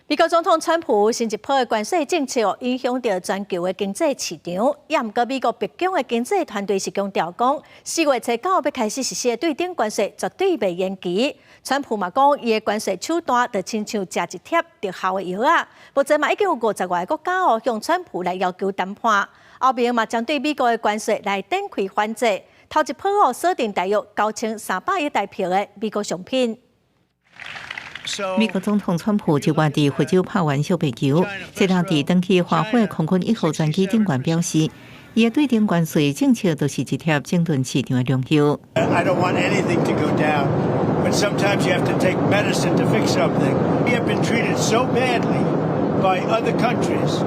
美国总统川普新一波的关税政策影响到全球的经济市场，也毋过美国白宫的经济团队是强调讲，4月初9要开始实施的对顶关税绝对袂延期。川普嘛讲，伊的关税手段就亲像食一贴特效的药啊，目前嘛已经有50外个国家向川普来要求谈判，后面嘛将对美国的关税来展开反制。头一波锁定大约9300亿台票的美国商品。美国总统川普就外伫非洲拍完小白球，这趟伫登去华府空军1号专机顶悬表示，伊的对顶关税政策都是一贴整顿市场的良药。I don't want anything to go down, but sometimes you have to take medicine to fix something. We have been treated so badly by other countries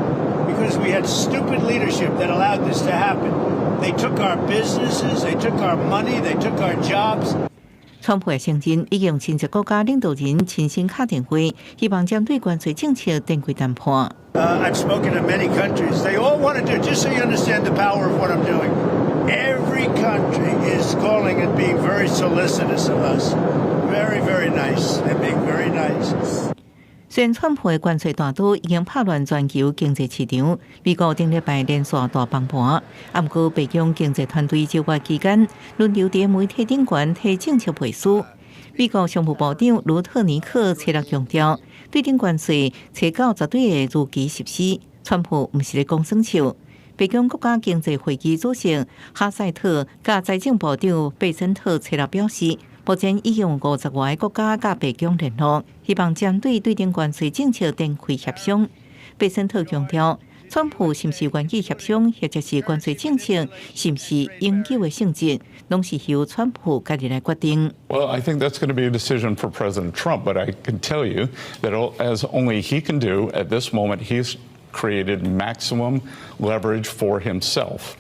because we had stupid leadership that allowed this to happen. They took our businesses, they took our money, they took our jobs. 川普也承认，已经亲戚国家领导人亲身敲电话，希望将对关税政策展开谈判。I've spoken to many countries. They all want to do, just so you understand the power of what I'm doing. Every country is calling and being very solicitous of us. Very, very nice. They're being very nice. 虽然川普的关税大刀已经拍乱全球经济市场，美国顶礼拜连续大崩盘，不过白宫经济团队就月期间轮流在媒体顶悬提政策背书。美国商务部长卢特尼克切落强调，对顶关税初9绝对会如期实施。川普不是咧讲耍笑。白宫国家经济会议主席哈塞特甲财政部长贝森特切落表示，目前已经有50外个国家甲白宫联络，希望针对对顶关税政策展开协商。贝森特强调，川普是不是愿意协商，或者是关税政策是不是永久的性质，拢是由川普家己来决定。Well, I think that's going to be a decision for President Trump, but I can tell you that as only he can do at this moment, he's created maximum leverage for himself.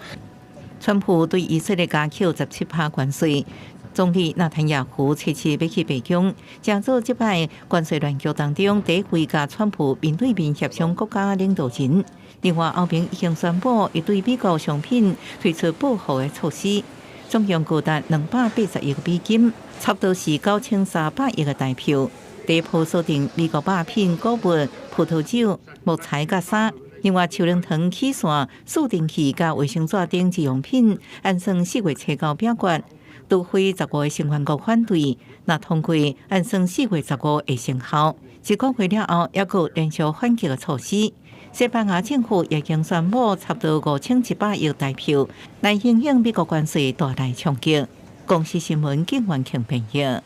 川普对以色列加扣17%关税。总理纳坦雅胡初次要去白宫，正做这摆关税乱局当中第一位甲川普面对面协商国家领导人。另外，欧盟已经宣布要对美国商品推出报复的措施，总共高达280亿美金，差不多是9300亿个台票。第一波锁定美国肉品、谷物、葡萄酒、木材甲衫。另外，手龙糖、起线、速定器甲卫生纸等日用品，按算4月初9表决。除非15个成员国反对，若通过，按算4月15会生效。1个月了后，还有连续反击的措施。西班牙政府已经宣布差不多5100亿台票来应应美国关税大大冲击。公司新闻景元庆评论。